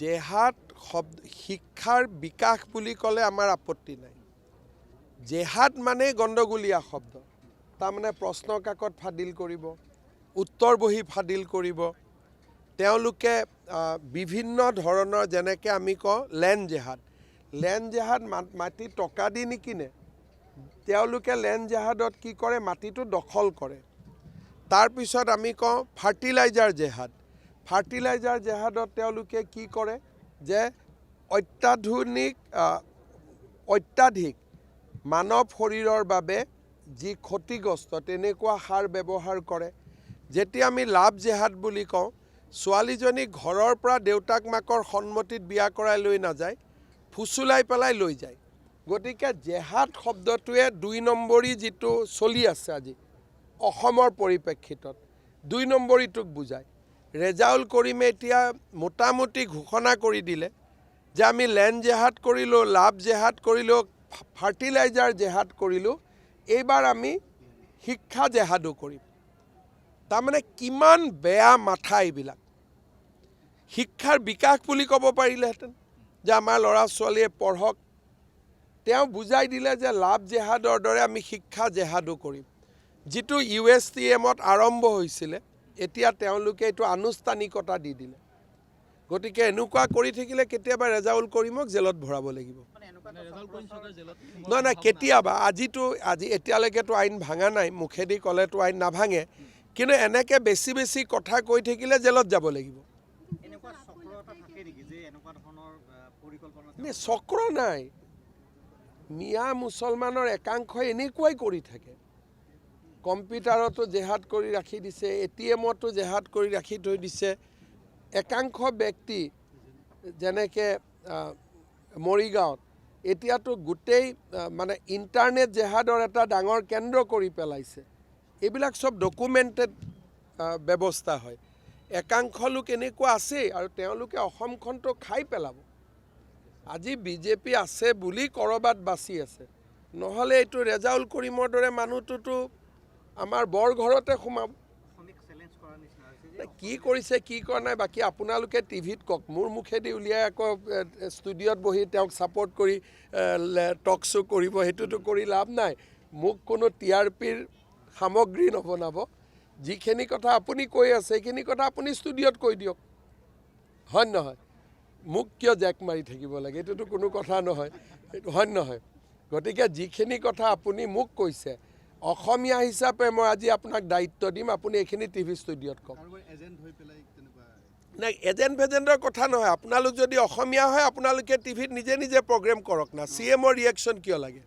জেহাদ শব্দ শিক্ষাৰ বিকাশ বুলি ক'লে আমাৰ আপত্তি নাই। জেহাদ মানে গণ্ডগোলীয়া শব্দ, তাৰমানে প্ৰশ্ন কাকত ফাদিল কৰিব, উত্তৰ বহি ফাদিল কৰিব, তেওঁলোকে বিভিন্ন ধৰণৰ যেনেকৈ আমি কওঁ লেণ্ড জেহাদ মাটি টকা দি নিকিনে, তেওঁলোকে লেণ্ড জেহাদত কি কৰে মাটিটো দখল কৰে। তাৰপিছত আমি কওঁ ফাৰ্টিলাইজাৰ জেহাদত তেওঁলোকে কি কৰে যে অত্যাধিক মানৱ শৰীৰৰ বাবে যি ক্ষতিগ্ৰস্ত তেনেকুৱা সাৰ ব্যৱহাৰ কৰে। যেতিয়া আমি লাভ জেহাদ বুলি কওঁ, ছোৱালীজনী ঘৰৰ পৰা দেউতাক মাকৰ সন্মতিত বিয়া কৰাই লৈ নাযায়, ফুচুলাই পেলাই লৈ যায়। গতিকে জেহাদ শব্দটোৱে ২ নম্বৰী যিটো চলি আছে আজি অসমৰ পৰিপ্ৰেক্ষিতত ২ নম্বৰীটোক বুজায়। ৰেজাউল কৰিমে এতিয়া মোটামুটি ঘোষণা কৰি দিলে যে আমি লেণ্ড জেহাদ কৰিলোঁ, লাভ জেহাদ কৰিলোঁ, ফাৰ্টিলাইজাৰ জেহাদ কৰিলোঁ, এইবাৰ আমি শিক্ষা জেহাদো কৰিম। তাৰমানে কিমান বেয়া মাথা এইবিলাক। শিক্ষাৰ বিকাশ বুলি ক'ব পাৰিলেহেঁতেন যে আমাৰ ল'ৰা ছোৱালীয়ে পঢ়ক। তেওঁ বুজাই দিলে যে লাভ জেহাদৰ দৰে আমি শিক্ষা জেহাদো কৰিম। যিটো USTMত আৰম্ভ হৈছিলে, এতিয়া তেওঁলোকে এইটো আনুষ্ঠানিকতা দি দিলে। গতিকে এনেকুৱা কৰি থাকিলে কেতিয়াবা ৰেজাউল কৰিমক জেলত ভৰাব লাগিব। নহয় কেতিয়াবা, আজি এতিয়ালৈকেতো আইন ভাঙা নাই, মুখেদি ক'লেতো আইন নাভাঙে, কিন্তু এনেকৈ বেছি কথা কৈ থাকিলে জেলত যাব লাগিব। চক্ৰ নাই, মিয়া মুছলমানৰ একাংশই এনেকুৱাই কৰি থাকে। কম্পিউটাৰতো জেহাদ কৰি ৰাখি দিছে, ATMতো জেহাদ কৰি ৰাখি থৈ দিছে। একাংশ ব্যক্তি যেনেকৈ মৰিগাঁৱত এতিয়াতো গোটেই মানে ইণ্টাৰনেট জেহাদৰ এটা ডাঙৰ কেন্দ্ৰ কৰি পেলাইছে। এইবিলাক চব ডকুমেণ্টেড ব্যৱস্থা হয়। একাংশ লোক এনেকুৱা আছেই, আৰু তেওঁলোকে অসমখনটো খাই পেলাব। আজি BJP আছে বুলি ক'ৰবাত বাচি আছে, নহ'লে এইটো ৰেজাউল কৰিমৰ দৰে মানুহটোতো আমাৰ বৰঘৰতে সোমাব। কি কৰিছে কি কৰা নাই বাকী আপোনালোকে টিভিত কওক, মোৰ মুখেদি উলিয়াই আকৌ ষ্টুডিঅ'ত বহি তেওঁক ছাপৰ্ট কৰি টক শ্ব' কৰিব, সেইটোতো কৰি লাভ নাই। মোক কোনো TRPৰ সামগ্ৰী নবনাব। যিখিনি কথা আপুনি কৈ আছে সেইখিনি কথা আপুনি ষ্টুডিঅ'ত কৈ দিয়ক, হয় নহয়? মোক কিয় জেক মাৰি থাকিব লাগে? এইটোতো কোনো কথা নহয়, হয় নহয়? গতিকে যিখিনি কথা আপুনি মোক কৈছে, অসমীয়া হিচাপে মই আজি আপোনাক দায়িত্ব দিম, আপুনি এইখিনি টিভি ষ্টুডিঅ'ত কওক। নাই, এজেণ্টৰ কথা নহয়। আপোনালোক যদি অসমীয়া হয় আপোনালোকে টিভিত নিজে প্ৰগ্ৰেম কৰক না। CMৰ ৰিয়েকশ্যন কিয় লাগে?